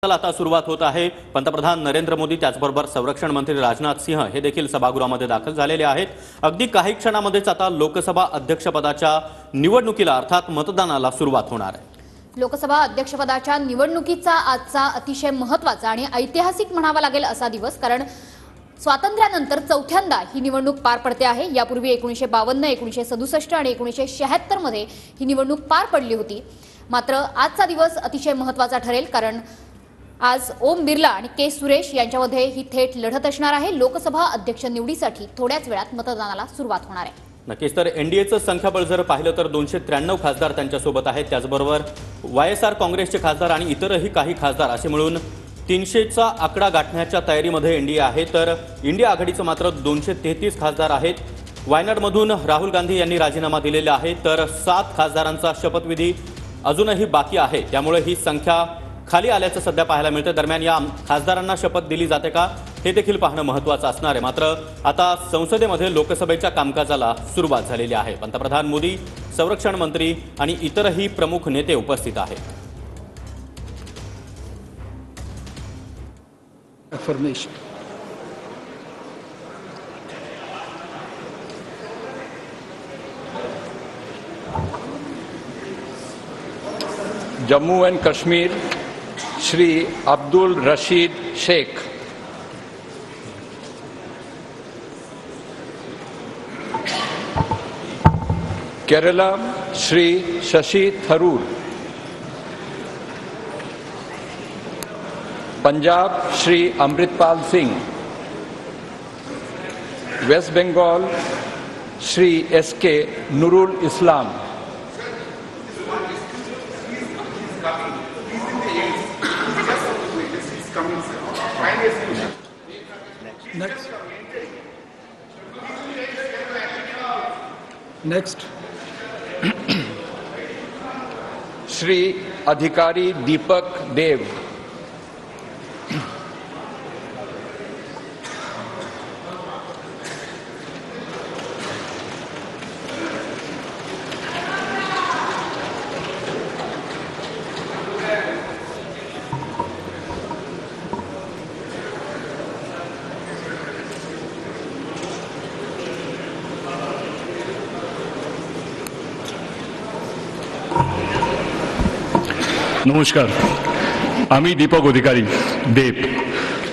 आता सुरुवात होत आहे। पंतप्रधान नरेंद्र मोदी त्याचबरोबर संरक्षण मंत्री राजनाथ सिंह हे देखील सभागृहामध्ये दाखल झालेले आहेत। अगदी काही क्षणांमध्येच आता लोकसभा अध्यक्षपदाच्या निवडणुकीला अर्थात मतदानाला सुरुवात होणार आहे। लोकसभा अध्यक्षपदाच्या निवडणुकीचा आजचा अतिशय महत्त्वाचा आणि ऐतिहासिक म्हणावा लागेल असा दिवस, कारण स्वातंत्र्यानंतर चौथ्यांदा ही निवडणूक पार पडते आहे। यापूर्वी 1952, 1967 आणि 1976 मध्ये ही निवडणूक पार पडली होती। मात्र आजचा दिवस अतिशय महत्त्वाचा ठरेल, कारण आज ओम बिर्ला आणि के सुरेश यांच्यामध्ये ही थेट लढत असणार आहे। लोकसभा अध्यक्ष निवडीसाठी थोड्याच वेळात मतदानाला सुरुवात होणार आहे। नक्कीच तर एनडीएचं संख्याबळ जर पाहिलं तर 293 खासदार त्यांच्यासोबत आहेत। त्याचबरोबर वायएसआर काँग्रेसचे खासदार आणि इतरही काही खासदार असे मिळून 300चा आकडा गाठण्याच्या तयारीमध्ये एनडीए आहे। तर इंडिया आघाडीचं मात्र 233 खासदार आहेत। वायनाडमधून राहुल गांधी यांनी राजीनामा दिलेला आहे, तर 7 खासदारांचा शपथविधी अजूनही बाकी आहे। त्यामुळे ही संख्या खाली आल्याचं सध्या पाहायला मिळतं। दरम्यान या खासदारांना शपथ दिली जाते का हे देखील पाहणं महत्त्वाचं असणार आहे। मात्र आता संसदेमध्ये लोकसभेच्या कामकाजाला सुरुवात झालेली आहे। पंतप्रधान मोदी, संरक्षण मंत्री आणि इतरही प्रमुख नेते उपस्थित आहेत। Jammu end Kashmir Shri Abdul Rashid Shaikh, Kerala Shri Shashi Tharoor, Punjab Shri Amritpal Singh, waste Bengal Shri SK Nurul इस्लाम, नेक्स्ट श्री अधिकारी दीपक देव, নমস্কার, আমি দীপক অধিকারী দেব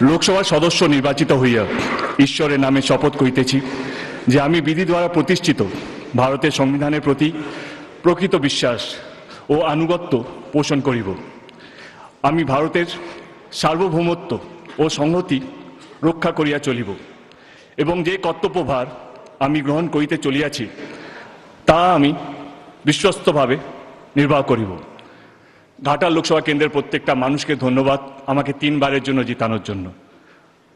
লোকসভা সদস্য নির্বাচিত হইয়া ঈশ্বরের নামে শপথ করিতেছি যে আমি বিধি দ্বারা প্রতিষ্ঠিত ভারতের সংবিধানের প্রতি প্রকৃত বিশ্বাস ও আনুগত্য পোষণ করিব। আমি ভারতের সার্বভৌমত্ব ও সংহতি রক্ষা করিয়া চলিব এবং যে কর্তব্যভার আমি গ্রহণ করিতে চলিয়াছি তা আমি বিশ্বস্তভাবে নির্বাহ করিব। ঘাটাল লোকসভা কেন্দ্রের প্রত্যেকটা মানুষকে ধন্যবাদ আমাকে 3 বারের জন্য জিতানোর জন্য।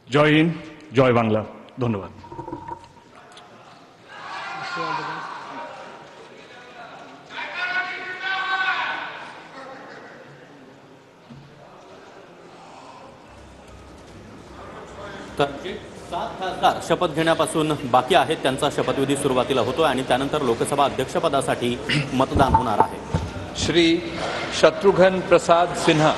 জয় হিন্দ, জয় বাংলা। ধন্যবাদ। तर 7 खासदार शपथ घेण्यापासून बाकी आहेत। त्यांचा शपथविधी सुरुवातीला होतो आणि त्यानंतर लोकसभा अध्यक्षपदासाठी मतदान होणार आहे। श्री शत्रुघ्न प्रसाद सिन्हा,